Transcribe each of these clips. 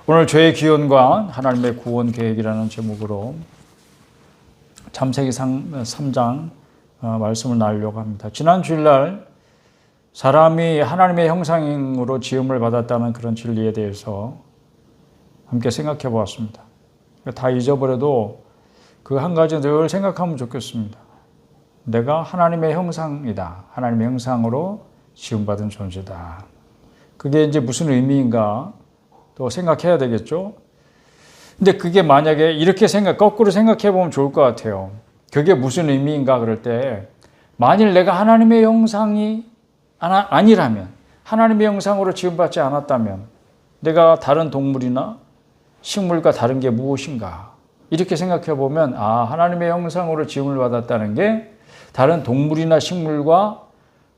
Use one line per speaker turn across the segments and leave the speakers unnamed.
오늘 죄의 기원과 하나님의 구원 계획이라는 제목으로 창세기 3장 말씀을 나누려고 합니다. 지난 주일날 사람이 하나님의 형상으로 지음을 받았다는 그런 진리에 대해서 함께 생각해 보았습니다. 다 잊어버려도 그 한 가지 늘 생각하면 좋겠습니다. 내가 하나님의 형상이다. 하나님의 형상으로 지음받은 존재다. 그게 이제 무슨 의미인가 또 생각해야 되겠죠. 근데 그게 만약에 이렇게 거꾸로 생각해 보면 좋을 것 같아요. 그게 무슨 의미인가 그럴 때, 만일 내가 하나님의 형상이 아니라면, 하나님의 형상으로 지음받지 않았다면 내가 다른 동물이나 식물과 다른 게 무엇인가? 이렇게 생각해 보면 하나님의 형상으로 지음을 받았다는 게 다른 동물이나 식물과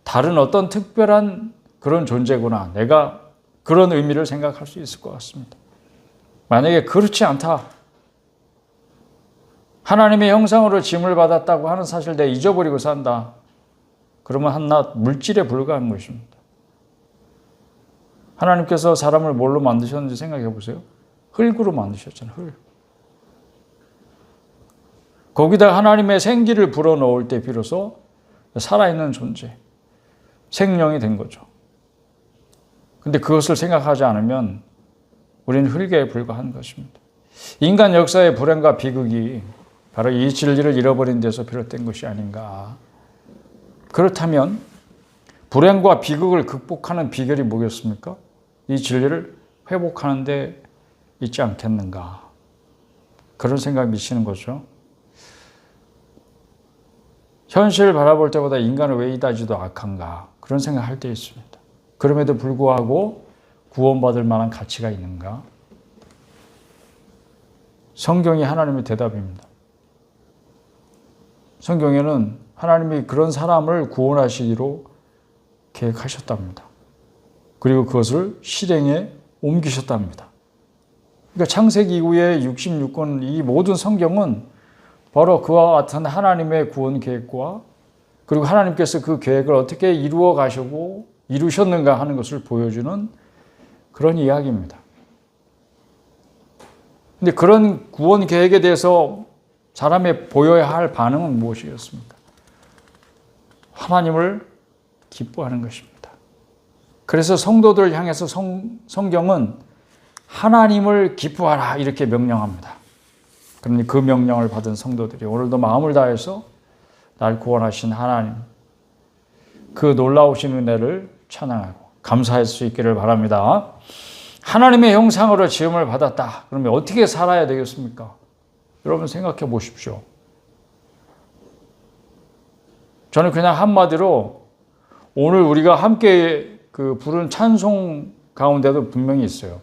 다른 어떤 특별한 그런 존재구나. 내가 그런 의미를 생각할 수 있을 것 같습니다. 만약에 그렇지 않다. 하나님의 형상으로 지음을 받았다고 하는 사실을 내가 잊어버리고 산다. 그러면 한낱 물질에 불과한 것입니다. 하나님께서 사람을 뭘로 만드셨는지 생각해 보세요. 흙으로 만드셨잖아요. 흙. 거기다 하나님의 생기를 불어넣을 때 비로소 살아있는 존재, 생명이 된 거죠. 근데 그것을 생각하지 않으면 우리는 흙에 불과한 것입니다. 인간 역사의 불행과 비극이 바로 이 진리를 잃어버린 데서 비롯된 것이 아닌가. 그렇다면 불행과 비극을 극복하는 비결이 뭐겠습니까? 이 진리를 회복하는 데 있지 않겠는가. 그런 생각이 미치는 거죠. 현실을 바라볼 때보다 인간은 왜 이다지도 악한가. 그런 생각할 때 있습니다. 그럼에도 불구하고 구원받을 만한 가치가 있는가? 성경이 하나님의 대답입니다. 성경에는 하나님이 그런 사람을 구원하시기로 계획하셨답니다. 그리고 그것을 실행에 옮기셨답니다. 그러니까 창세기 이후에 66권 이 모든 성경은 바로 그와 같은 하나님의 구원 계획과 그리고 하나님께서 그 계획을 어떻게 이루어 가시고 이루셨는가 하는 것을 보여주는 그런 이야기입니다. 근데 그런 구원 계획에 대해서 사람이 보여야 할 반응은 무엇이었습니까? 하나님을 기뻐하는 것입니다. 그래서 성도들 향해서 성경은 하나님을 기뻐하라 이렇게 명령합니다. 그러니 그 명령을 받은 성도들이 오늘도 마음을 다해서 날 구원하신 하나님, 그 놀라우신 은혜를 찬양하고 감사할 수 있기를 바랍니다. 하나님의 형상으로 지음을 받았다. 그러면 어떻게 살아야 되겠습니까? 여러분 생각해 보십시오. 저는 그냥 한마디로 오늘 우리가 함께 부른 찬송 가운데도 분명히 있어요.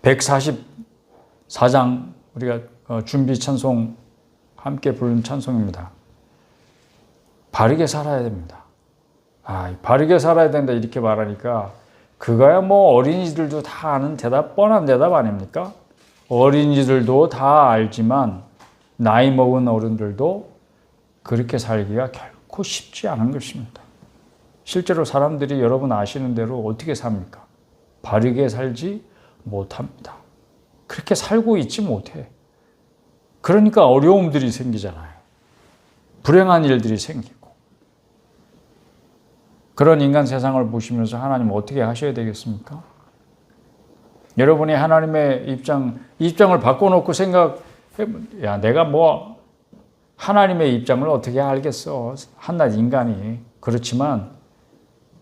144장 우리가 준비 찬송 함께 부른 찬송입니다. 바르게 살아야 됩니다. 바르게 살아야 된다 이렇게 말하니까 그거야 뭐 어린이들도 다 아는 대답, 뻔한 대답 아닙니까? 어린이들도 다 알지만 나이 먹은 어른들도 그렇게 살기가 결코 쉽지 않은 것입니다. 실제로 사람들이 여러분 아시는 대로 어떻게 삽니까? 바르게 살지 못합니다. 그렇게 살고 있지 못해. 그러니까 어려움들이 생기잖아요. 불행한 일들이 생기고. 그런 인간 세상을 보시면서 하나님 어떻게 하셔야 되겠습니까? 여러분이 하나님의 입장을 바꿔놓고 내가 하나님의 입장을 어떻게 알겠어? 한낱 인간이. 그렇지만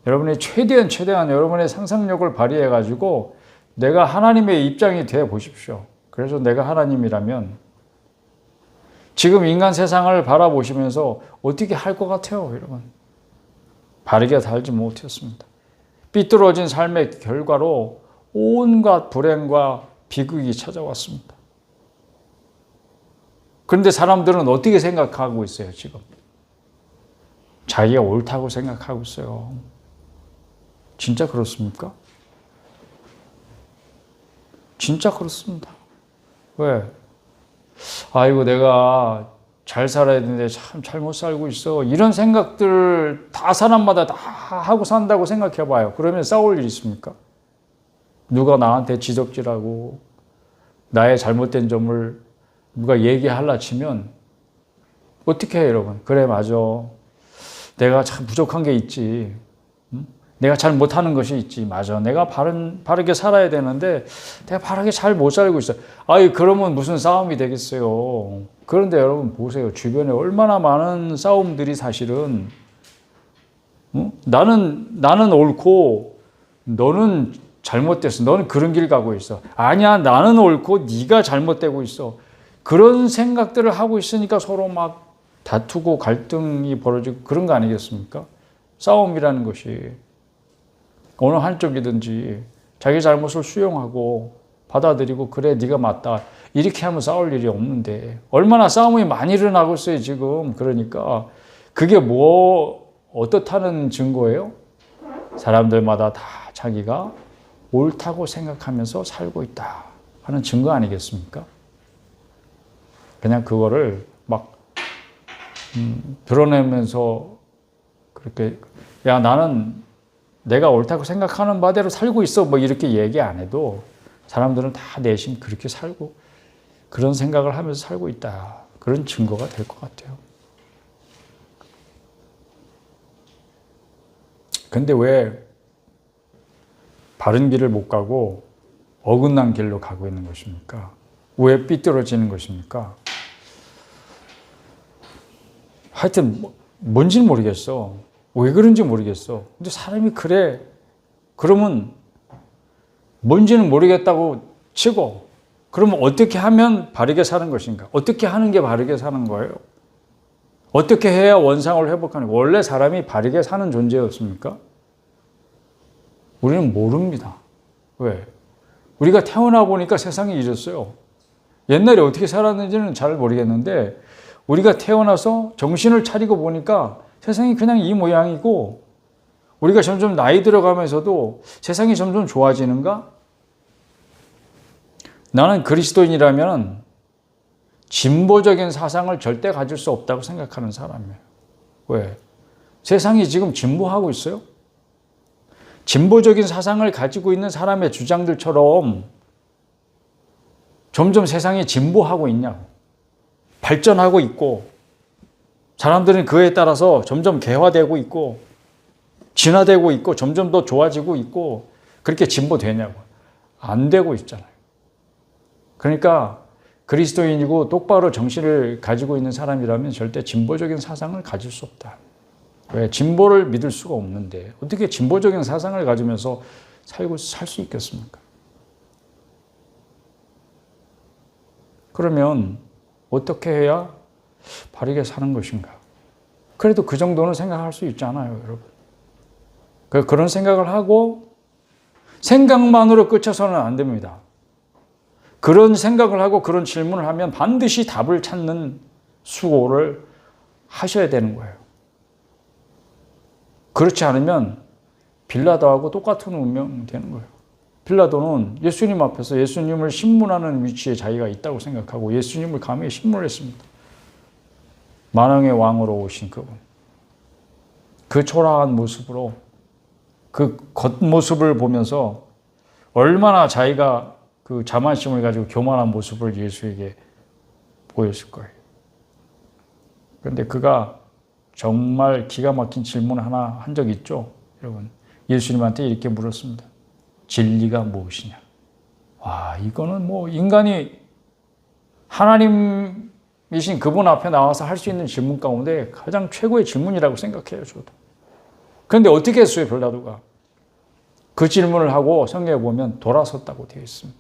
여러분이 최대한 여러분의 상상력을 발휘해가지고 내가 하나님의 입장이 돼 보십시오. 그래서 내가 하나님이라면 지금 인간 세상을 바라보시면서 어떻게 할 것 같아요, 여러분? 바르게 살지 못했습니다. 삐뚤어진 삶의 결과로 온갖 불행과 비극이 찾아왔습니다. 그런데 사람들은 어떻게 생각하고 있어요, 지금? 자기가 옳다고 생각하고 있어요. 진짜 그렇습니까? 진짜 그렇습니다. 왜? 아이고, 내가 잘 살아야 되는데 참 잘못 살고 있어. 이런 생각들 다 사람마다 다 하고 산다고 생각해 봐요. 그러면 싸울 일 있습니까? 누가 나한테 지적질하고 나의 잘못된 점을 누가 얘기하려 치면 어떻게 해요, 여러분? 그래, 맞아. 내가 참 부족한 게 있지. 내가 잘 못하는 것이 있지. 맞아. 내가 바르게 살아야 되는데 내가 바르게 잘 못 살고 있어. 아이, 그러면 무슨 싸움이 되겠어요. 그런데 여러분 보세요. 주변에 얼마나 많은 싸움들이 사실은 나는 옳고 너는 잘못됐어. 너는 그런 길 가고 있어. 아니야, 나는 옳고 네가 잘못되고 있어. 그런 생각들을 하고 있으니까 서로 막 다투고 갈등이 벌어지고 그런 거 아니겠습니까? 싸움이라는 것이 어느 한쪽이든지 자기 잘못을 수용하고 받아들이고 그래 네가 맞다 이렇게 하면 싸울 일이 없는데 얼마나 싸움이 많이 일어나고 있어요 지금. 그러니까 그게 어떻다는 증거예요? 사람들마다 다 자기가 옳다고 생각하면서 살고 있다 하는 증거 아니겠습니까? 그냥 그거를 막 드러내면서 그렇게 야 나는 내가 옳다고 생각하는 바대로 살고 있어 뭐 이렇게 얘기 안 해도 사람들은 다 내심 그렇게 살고 그런 생각을 하면서 살고 있다. 그런 증거가 될 것 같아요. 근데 왜 바른 길을 못 가고 어긋난 길로 가고 있는 것입니까? 왜 삐뚤어지는 것입니까? 하여튼 뭔지는 모르겠어. 왜 그런지 모르겠어. 근데 사람이 그래. 그러면 뭔지는 모르겠다고 치고 그러면 어떻게 하면 바르게 사는 것인가? 어떻게 하는 게 바르게 사는 거예요? 어떻게 해야 원상을 회복하는 거예요? 원래 사람이 바르게 사는 존재였습니까? 우리는 모릅니다. 왜? 우리가 태어나 보니까 세상이 이랬어요. 옛날에 어떻게 살았는지는 잘 모르겠는데 우리가 태어나서 정신을 차리고 보니까 세상이 그냥 이 모양이고 우리가 점점 나이 들어가면서도 세상이 점점 좋아지는가? 나는 그리스도인이라면 진보적인 사상을 절대 가질 수 없다고 생각하는 사람이에요. 왜? 세상이 지금 진보하고 있어요? 진보적인 사상을 가지고 있는 사람의 주장들처럼 점점 세상이 진보하고 있냐고. 발전하고 있고 사람들은 그에 따라서 점점 개화되고 있고 진화되고 있고 점점 더 좋아지고 있고 그렇게 진보되냐고. 안 되고 있잖아요. 그러니까 그리스도인이고 똑바로 정신을 가지고 있는 사람이라면 절대 진보적인 사상을 가질 수 없다. 왜? 진보를 믿을 수가 없는데 어떻게 진보적인 사상을 가지면서 살 수 있겠습니까? 그러면 어떻게 해야 바르게 사는 것인가? 그래도 그 정도는 생각할 수 있잖아요, 여러분. 그런 생각을 하고 생각만으로 끝쳐서는 안 됩니다. 그런 생각을 하고 그런 질문을 하면 반드시 답을 찾는 수고를 하셔야 되는 거예요. 그렇지 않으면 빌라도하고 똑같은 운명이 되는 거예요. 빌라도는 예수님 앞에서 예수님을 신문하는 위치에 자기가 있다고 생각하고 예수님을 감히 신문했습니다. 만왕의 왕으로 오신 그분. 그 초라한 모습으로 그 겉모습을 보면서 얼마나 자기가 그 자만심을 가지고 교만한 모습을 예수에게 보였을 거예요. 그런데 그가 정말 기가 막힌 질문 하나 한 적 있죠, 여러분. 예수님한테 이렇게 물었습니다. 진리가 무엇이냐? 와, 이거는 뭐 인간이 하나님이신 그분 앞에 나와서 할 수 있는 질문 가운데 가장 최고의 질문이라고 생각해요, 저도. 그런데 어떻게 했어요, 빌라도가? 그 질문을 하고 성경에 보면 돌아섰다고 되어 있습니다.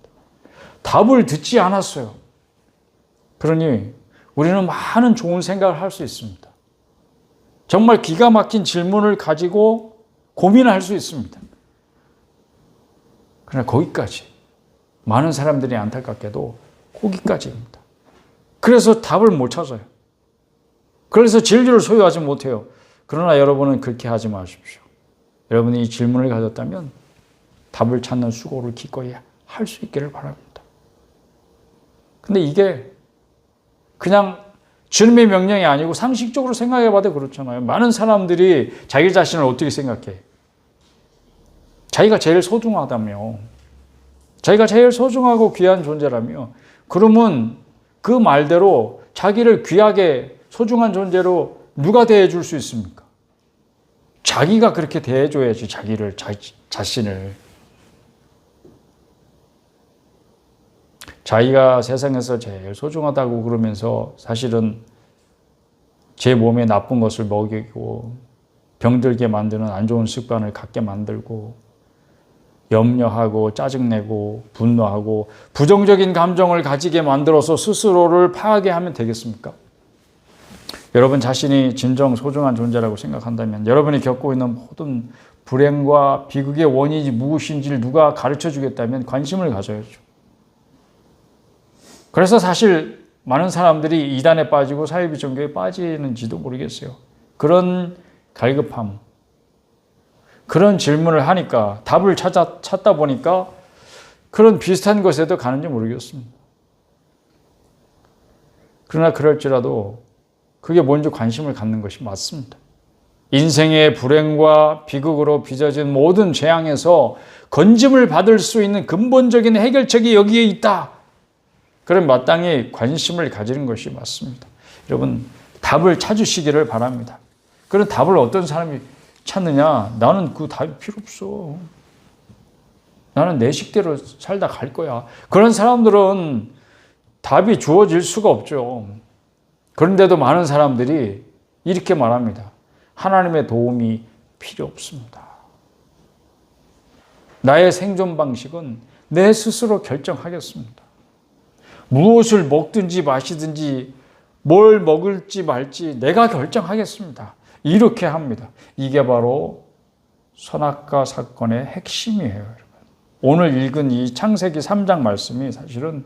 답을 듣지 않았어요. 그러니 우리는 많은 좋은 생각을 할 수 있습니다. 정말 기가 막힌 질문을 가지고 고민을 할 수 있습니다. 그러나 거기까지 많은 사람들이 안타깝게도 거기까지입니다. 그래서 답을 못 찾아요. 그래서 진리를 소유하지 못해요. 그러나 여러분은 그렇게 하지 마십시오. 여러분이 이 질문을 가졌다면 답을 찾는 수고를 기꺼이 할 수 있기를 바랍니다. 근데 이게 그냥 주님의 명령이 아니고 상식적으로 생각해 봐도 그렇잖아요. 많은 사람들이 자기 자신을 어떻게 생각해? 자기가 제일 소중하다며. 자기가 제일 소중하고 귀한 존재라며, 그러면 그 말대로 자기를 귀하게 소중한 존재로 누가 대해줄 수 있습니까? 자기가 그렇게 대해줘야지, 자기를, 자신을. 자기가 세상에서 제일 소중하다고 그러면서 사실은 제 몸에 나쁜 것을 먹이고 병들게 만드는 안 좋은 습관을 갖게 만들고 염려하고 짜증내고 분노하고 부정적인 감정을 가지게 만들어서 스스로를 파괴하면 되겠습니까? 여러분 자신이 진정 소중한 존재라고 생각한다면 여러분이 겪고 있는 모든 불행과 비극의 원인이 무엇인지를 누가 가르쳐 주겠다면 관심을 가져야죠. 그래서 사실 많은 사람들이 이단에 빠지고 사이비 종교에 빠지는지도 모르겠어요. 그런 갈급함, 그런 질문을 하니까 답을 찾다 보니까 그런 비슷한 것에도 가는지 모르겠습니다. 그러나 그럴지라도 그게 뭔지 관심을 갖는 것이 맞습니다. 인생의 불행과 비극으로 빚어진 모든 재앙에서 건짐을 받을 수 있는 근본적인 해결책이 여기에 있다. 그럼 마땅히 관심을 가지는 것이 맞습니다. 여러분, 답을 찾으시기를 바랍니다. 그런 답을 어떤 사람이 찾느냐? 나는 그 답이 필요 없어. 나는 내 식대로 살다 갈 거야. 그런 사람들은 답이 주어질 수가 없죠. 그런데도 많은 사람들이 이렇게 말합니다. 하나님의 도움이 필요 없습니다. 나의 생존 방식은 내 스스로 결정하겠습니다. 무엇을 먹든지 마시든지 뭘 먹을지 말지 내가 결정하겠습니다. 이렇게 합니다. 이게 바로 선악과 사건의 핵심이에요. 여러분. 오늘 읽은 이 창세기 3장 말씀이 사실은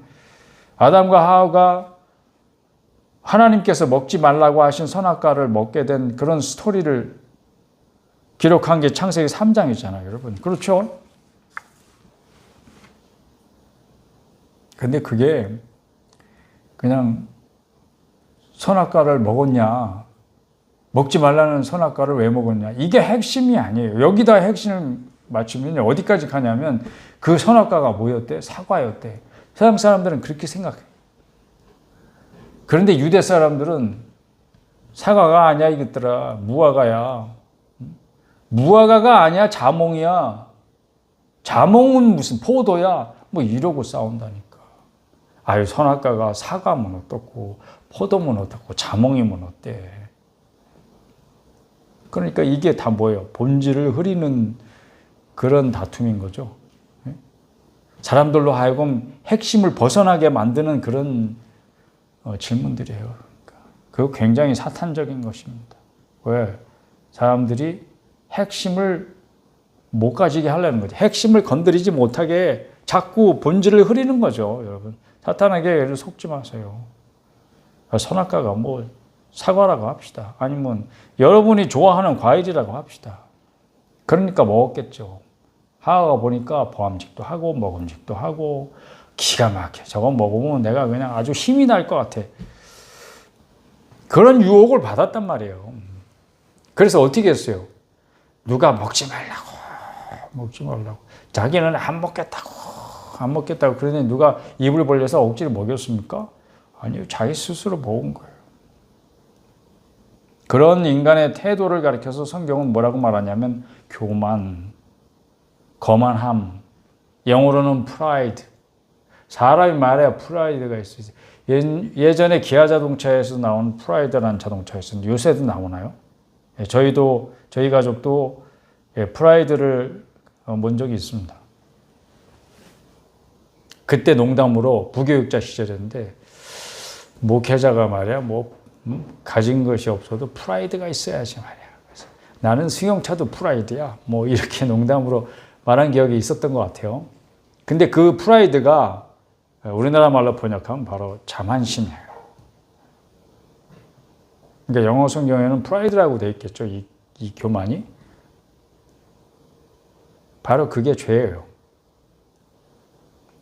아담과 하와가 하나님께서 먹지 말라고 하신 선악과를 먹게 된 그런 스토리를 기록한 게 창세기 3장이잖아요. 여러분. 그렇죠? 근데 그게 그냥 선악과를 먹었냐, 먹지 말라는 선악과를 왜 먹었냐, 이게 핵심이 아니에요. 여기다 핵심을 맞추면 어디까지 가냐면 그 선악과가 뭐였대? 사과였대. 세상 사람들은 그렇게 생각해. 그런데 유대 사람들은 사과가 아니야 이것들아, 무화과야. 무화과가 아니야, 자몽이야. 자몽은 무슨 포도야. 뭐 이러고 싸운다니까. 아유, 선악과가 사과면 어떻고 포도면 어떻고 자몽이면 어때. 그러니까 이게 다 뭐예요? 본질을 흐리는 그런 다툼인 거죠. 사람들로 하여금 핵심을 벗어나게 만드는 그런 질문들이에요. 그러니까 그거 굉장히 사탄적인 것입니다. 왜? 사람들이 핵심을 못 가지게 하려는 거죠. 핵심을 건드리지 못하게 자꾸 본질을 흐리는 거죠. 여러분, 사탄에게 속지 마세요. 선악과가 뭐 사과라고 합시다. 아니면 여러분이 좋아하는 과일이라고 합시다. 그러니까 먹었겠죠. 하와가 보니까 보암직도 하고 먹음직도 하고 기가 막혀. 저거 먹으면 내가 그냥 아주 힘이 날 것 같아. 그런 유혹을 받았단 말이에요. 그래서 어떻게 했어요? 누가 먹지 말라고. 자기는 안 먹겠다고. 그러니 누가 입을 벌려서 억지로 먹였습니까? 아니요. 자기 스스로 먹은 거예요. 그런 인간의 태도를 가리켜서 성경은 뭐라고 말하냐면 교만, 거만함, 영어로는 프라이드. 사람이 말해야 프라이드가 있어요. 예전에 기아 자동차에서 나온 프라이드라는 자동차가 있었는데 요새도 나오나요? 저희 가족도 프라이드를 본 적이 있습니다. 그때 농담으로 부교육자 시절이었는데 목회자가 말이야 가진 것이 없어도 프라이드가 있어야지 말이야. 그래서 나는 승용차도 프라이드야. 뭐 이렇게 농담으로 말한 기억이 있었던 것 같아요. 근데 그 프라이드가 우리나라 말로 번역하면 바로 자만심이에요. 그러니까 영어 성경에는 프라이드라고 되어 있겠죠. 이 교만이. 바로 그게 죄예요.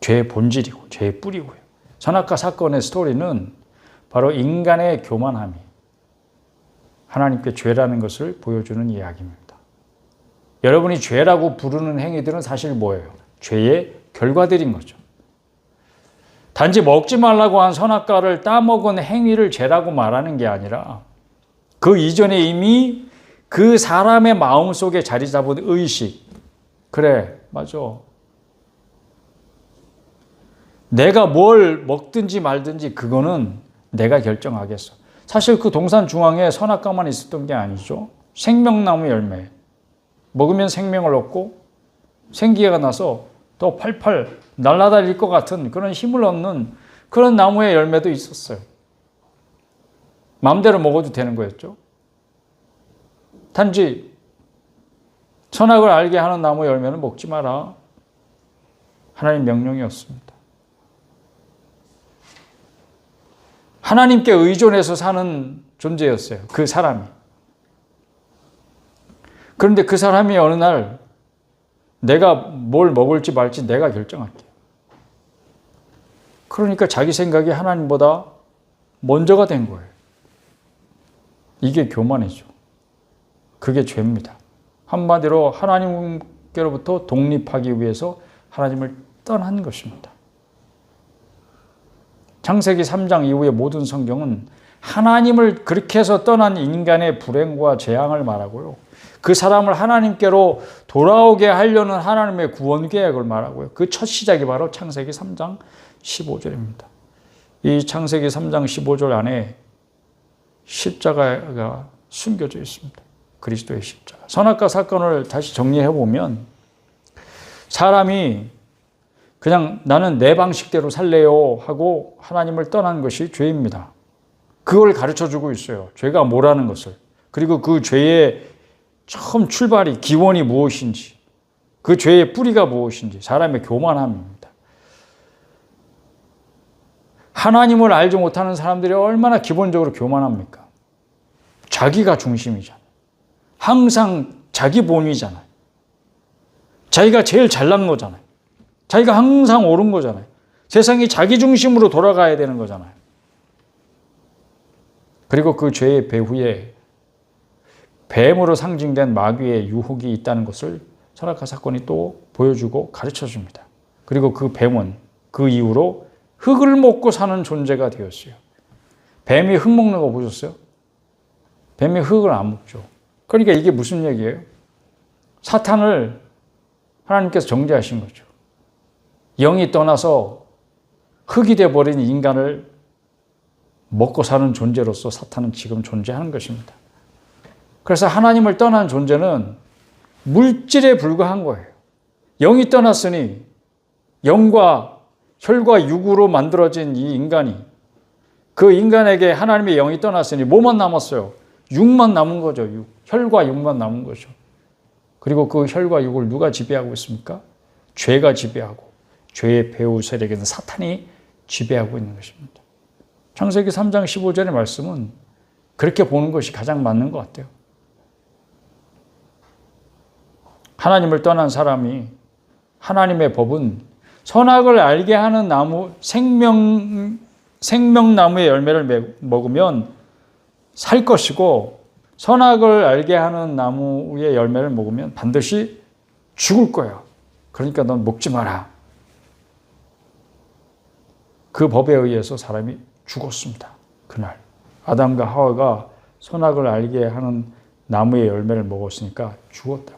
죄의 본질이고 죄의 뿌리고요. 선악과 사건의 스토리는 바로 인간의 교만함이 하나님께 죄라는 것을 보여주는 이야기입니다. 여러분이 죄라고 부르는 행위들은 사실 뭐예요? 죄의 결과들인 거죠. 단지 먹지 말라고 한 선악과를 따먹은 행위를 죄라고 말하는 게 아니라 그 이전에 이미 그 사람의 마음속에 자리 잡은 의식. 그래, 맞아. 내가 뭘 먹든지 말든지 그거는 내가 결정하겠어. 사실 그 동산 중앙에 선악과만 있었던 게 아니죠. 생명나무 열매. 먹으면 생명을 얻고 생기가 나서 또 팔팔 날아다닐 것 같은 그런 힘을 얻는 그런 나무의 열매도 있었어요. 마음대로 먹어도 되는 거였죠. 단지 선악을 알게 하는 나무 열매는 먹지 마라. 하나님 명령이었습니다. 하나님께 의존해서 사는 존재였어요. 그 사람이. 그런데 그 사람이 어느 날 내가 뭘 먹을지 말지 내가 결정할게. 그러니까 자기 생각이 하나님보다 먼저가 된 거예요. 이게 교만이죠. 그게 죄입니다. 한마디로 하나님께로부터 독립하기 위해서 하나님을 떠난 것입니다. 창세기 3장 이후의 모든 성경은 하나님을 그렇게 해서 떠난 인간의 불행과 재앙을 말하고요. 그 사람을 하나님께로 돌아오게 하려는 하나님의 구원 계획을 말하고요. 그 첫 시작이 바로 창세기 3장 15절입니다. 이 창세기 3장 15절 안에 십자가가 숨겨져 있습니다. 그리스도의 십자가. 선악과 사건을 다시 정리해 보면 사람이 그냥 나는 내 방식대로 살래요 하고 하나님을 떠난 것이 죄입니다. 그걸 가르쳐주고 있어요. 죄가 뭐라는 것을. 그리고 그 죄의 처음 출발이 기원이 무엇인지, 그 죄의 뿌리가 무엇인지, 사람의 교만함입니다. 하나님을 알지 못하는 사람들이 얼마나 기본적으로 교만합니까? 자기가 중심이잖아요. 항상 자기 본위잖아요. 자기가 제일 잘난 거잖아요. 자기가 항상 옳은 거잖아요. 세상이 자기 중심으로 돌아가야 되는 거잖아요. 그리고 그 죄의 배후에 뱀으로 상징된 마귀의 유혹이 있다는 것을 선악과 사건이 또 보여주고 가르쳐 줍니다. 그리고 그 뱀은 그 이후로 흙을 먹고 사는 존재가 되었어요. 뱀이 흙 먹는 거 보셨어요? 뱀이 흙을 안 먹죠. 그러니까 이게 무슨 얘기예요? 사탄을 하나님께서 정죄하신 거죠. 영이 떠나서 흙이 되어버린 인간을 먹고 사는 존재로서 사탄은 지금 존재하는 것입니다. 그래서 하나님을 떠난 존재는 물질에 불과한 거예요. 영이 떠났으니 영과 혈과 육으로 만들어진 이 인간이 그 인간에게 하나님의 영이 떠났으니 뭐만 남았어요? 육만 남은 거죠. 육. 혈과 육만 남은 거죠. 그리고 그 혈과 육을 누가 지배하고 있습니까? 죄가 지배하고 죄의 배후 세력에는 사탄이 지배하고 있는 것입니다. 창세기 3장 15절의 말씀은 그렇게 보는 것이 가장 맞는 것 같아요. 하나님을 떠난 사람이 하나님의 법은 선악을 알게 하는 나무, 생명나무의 열매를 먹으면 살 것이고 선악을 알게 하는 나무의 열매를 먹으면 반드시 죽을 거야. 그러니까 넌 먹지 마라. 그 법에 의해서 사람이 죽었습니다. 그날 아담과 하와가 선악을 알게 하는 나무의 열매를 먹었으니까 죽었다고.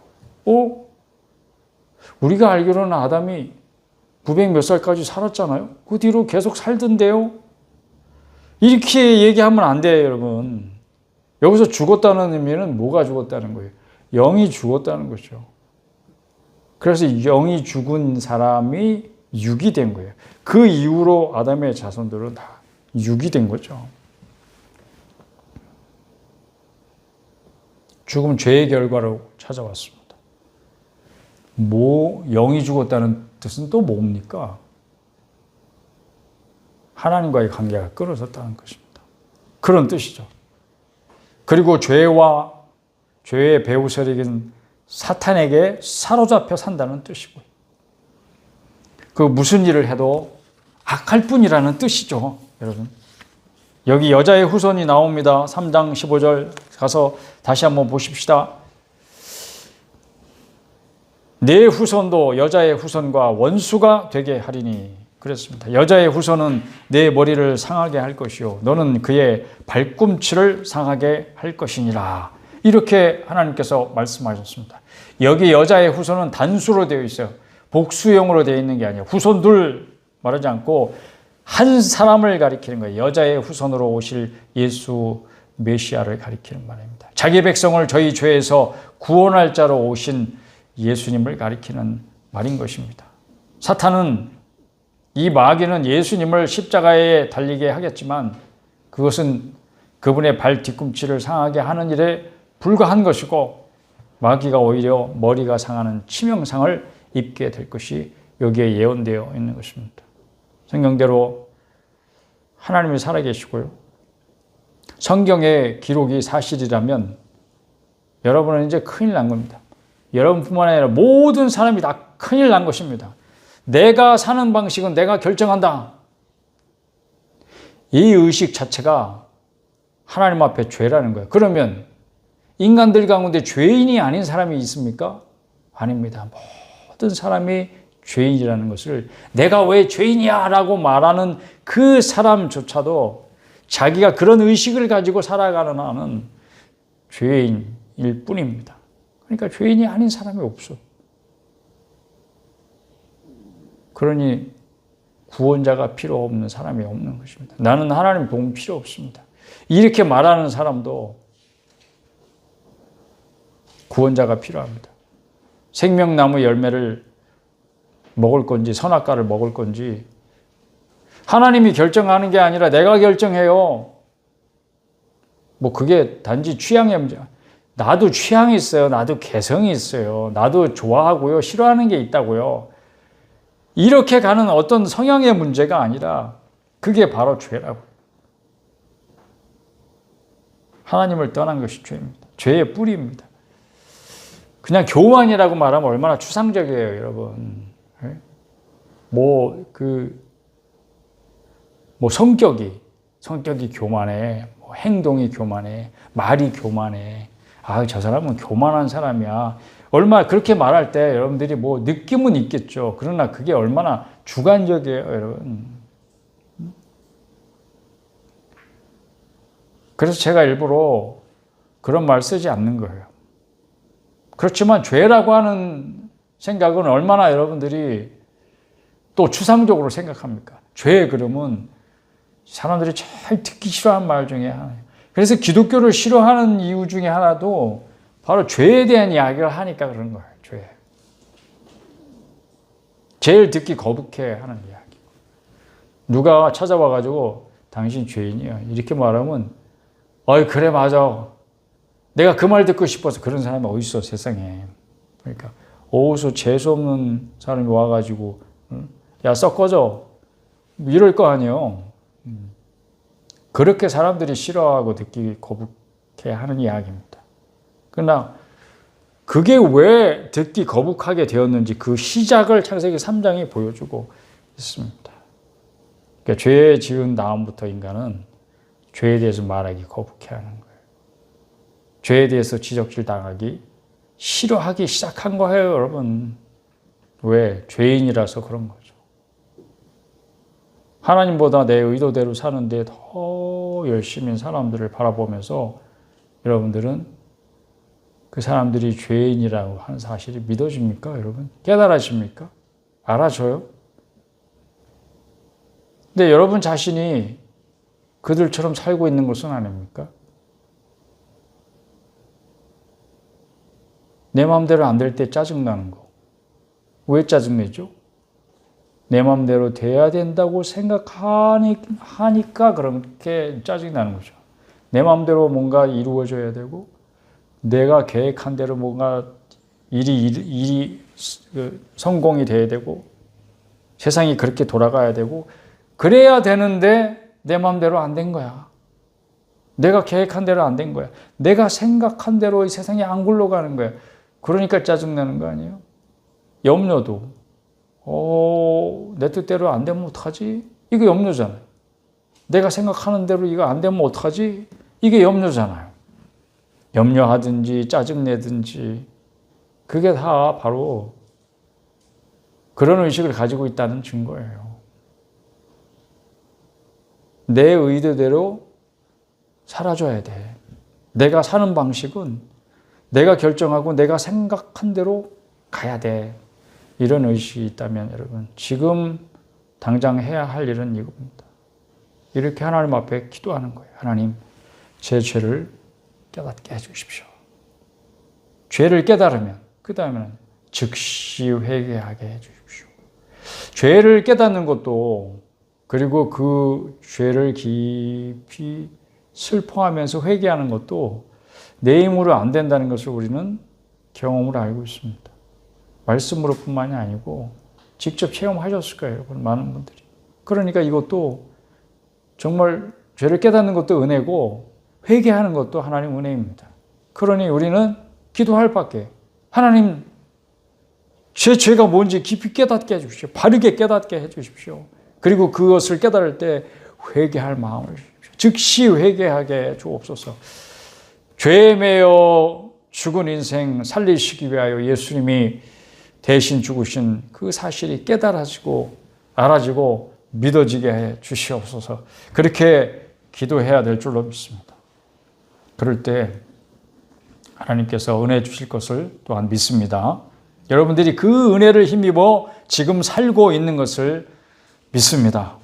우리가 알기로는 아담이 900 몇 살까지 살았잖아요. 그 뒤로 계속 살던데요. 이렇게 얘기하면 안 돼요, 여러분. 여기서 죽었다는 의미는 뭐가 죽었다는 거예요? 영이 죽었다는 거죠. 그래서 영이 죽은 사람이 육이 된 거예요. 그 이후로 아담의 자손들은 다 육이 된 거죠. 죽음은 죄의 결과로 찾아왔습니다. 영이 죽었다는 뜻은 또 뭡니까? 하나님과의 관계가 끊어졌다는 것입니다. 그런 뜻이죠. 그리고 죄와 죄의 배후 세력인 사탄에게 사로잡혀 산다는 뜻이고요. 그 무슨 일을 해도 악할 뿐이라는 뜻이죠, 여러분. 여기 여자의 후손이 나옵니다. 3장 15절 가서 다시 한번 보십시다. 내 후손도 여자의 후손과 원수가 되게 하리니 그랬습니다. 여자의 후손은 내 머리를 상하게 할 것이요 너는 그의 발꿈치를 상하게 할 것이니라. 이렇게 하나님께서 말씀하셨습니다. 여기 여자의 후손은 단수로 되어 있어요. 복수형으로 되어 있는 게 아니에요. 후손들 말하지 않고 한 사람을 가리키는 거예요. 여자의 후손으로 오실 예수 메시아를 가리키는 말입니다. 자기 백성을 저희 죄에서 구원할 자로 오신 예수님을 가리키는 말인 것입니다. 사탄은 이 마귀는 예수님을 십자가에 달리게 하겠지만 그것은 그분의 발 뒤꿈치를 상하게 하는 일에 불과한 것이고 마귀가 오히려 머리가 상하는 치명상을 입게 될 것이 여기에 예언되어 있는 것입니다. 성경대로 하나님이 살아계시고요. 성경의 기록이 사실이라면 여러분은 이제 큰일 난 겁니다. 여러분뿐만 아니라 모든 사람이 다 큰일 난 것입니다. 내가 사는 방식은 내가 결정한다. 이 의식 자체가 하나님 앞에 죄라는 거예요. 그러면 인간들 가운데 죄인이 아닌 사람이 있습니까? 아닙니다. 모든 사람이 죄인이라는 것을 내가 왜 죄인이야 라고 말하는 그 사람조차도 자기가 그런 의식을 가지고 살아가는 한은 죄인일 뿐입니다. 그러니까 죄인이 아닌 사람이 없어. 그러니 구원자가 필요 없는 사람이 없는 것입니다. 나는 하나님 도움 필요 없습니다. 이렇게 말하는 사람도 구원자가 필요합니다. 생명나무 열매를 먹을 건지 선악과를 먹을 건지 하나님이 결정하는 게 아니라 내가 결정해요. 뭐 그게 단지 취향의 문제. 나도 취향이 있어요. 나도 개성이 있어요. 나도 좋아하고요. 싫어하는 게 있다고요. 이렇게 가는 어떤 성향의 문제가 아니라 그게 바로 죄라고. 하나님을 떠난 것이 죄입니다. 죄의 뿌리입니다. 그냥 교만이라고 말하면 얼마나 추상적이에요, 여러분. 성격이 교만해, 행동이 교만해, 말이 교만해. 아, 저 사람은 교만한 사람이야. 얼마나 그렇게 말할 때 여러분들이 뭐 느낌은 있겠죠. 그러나 그게 얼마나 주관적이에요, 여러분. 그래서 제가 일부러 그런 말 쓰지 않는 거예요. 그렇지만 죄라고 하는 생각은 얼마나 여러분들이 또 추상적으로 생각합니까? 죄 그러면 사람들이 제일 듣기 싫어하는 말 중에 하나예요. 그래서 기독교를 싫어하는 이유 중에 하나도 바로 죄에 대한 이야기를 하니까 그런 거예요. 죄. 제일 듣기 거북해 하는 이야기. 누가 찾아와가지고 당신 죄인이야 이렇게 말하면 어이 그래 맞아. 내가 그 말 듣고 싶어서 그런 사람이 어디 있어 세상에. 그러니까 어디서 재수 없는 사람이 와가지고 야 썩 꺼져 이럴 거 아니에요. 그렇게 사람들이 싫어하고 듣기 거북해 하는 이야기입니다. 그러나 그게 왜 듣기 거북하게 되었는지 그 시작을 창세기 3장이 보여주고 있습니다. 그러니까 죄 지은 다음부터 인간은 죄에 대해서 말하기 거북해하는 거예요. 죄에 대해서 지적질 당하기 싫어하기 시작한 거예요, 여러분. 왜? 죄인이라서 그런 거죠. 하나님보다 내 의도대로 사는데 더 열심히 사람들을 바라보면서 여러분들은 그 사람들이 죄인이라고 하는 사실이 믿어집니까, 여러분? 깨달아집니까? 알아줘요? 근데 여러분 자신이 그들처럼 살고 있는 것은 아닙니까? 내 마음대로 안 될 때 짜증나는 거. 왜 짜증내죠? 내 마음대로 돼야 된다고 생각하니까 그렇게 짜증나는 거죠. 내 마음대로 뭔가 이루어져야 되고 내가 계획한 대로 뭔가 일이 성공이 돼야 되고 세상이 그렇게 돌아가야 되고 그래야 되는데 내 마음대로 안 된 거야. 내가 계획한 대로 안 된 거야. 내가 생각한 대로 이 세상이 안 굴러가는 거야. 그러니까 짜증나는 거 아니에요? 염려도 내 뜻대로 안 되면 어떡하지? 이게 염려잖아요. 내가 생각하는 대로 이거 안 되면 어떡하지? 이게 염려잖아요. 염려하든지 짜증내든지 그게 다 바로 그런 의식을 가지고 있다는 증거예요. 내 의도대로 살아줘야 돼. 내가 사는 방식은 내가 결정하고 내가 생각한 대로 가야 돼. 이런 의식이 있다면 여러분, 지금 당장 해야 할 일은 이겁니다. 이렇게 하나님 앞에 기도하는 거예요. 하나님, 제 죄를 깨닫게 해주십시오. 죄를 깨달으면 그 다음에는 즉시 회개하게 해주십시오. 죄를 깨닫는 것도, 그리고 그 죄를 깊이 슬퍼하면서 회개하는 것도 내 힘으로 안 된다는 것을 우리는 경험으로 알고 있습니다. 말씀으로 뿐만이 아니고 직접 체험하셨을 거예요, 여러분, 많은 분들이. 그러니까 이것도 정말 죄를 깨닫는 것도 은혜고 회개하는 것도 하나님 은혜입니다. 그러니 우리는 기도할 밖에, 하나님, 제 죄가 뭔지 깊이 깨닫게 해주십시오. 바르게 깨닫게 해주십시오. 그리고 그것을 깨달을 때 회개할 마음을 주십시오. 즉시 회개하게 주옵소서. 죄에 매여 죽은 인생 살리시기 위하여 예수님이 대신 죽으신 그 사실이 깨달아지고 알아지고 믿어지게 해 주시옵소서. 그렇게 기도해야 될 줄로 믿습니다. 그럴 때 하나님께서 은혜 주실 것을 또한 믿습니다. 여러분들이 그 은혜를 힘입어 지금 살고 있는 것을 믿습니다.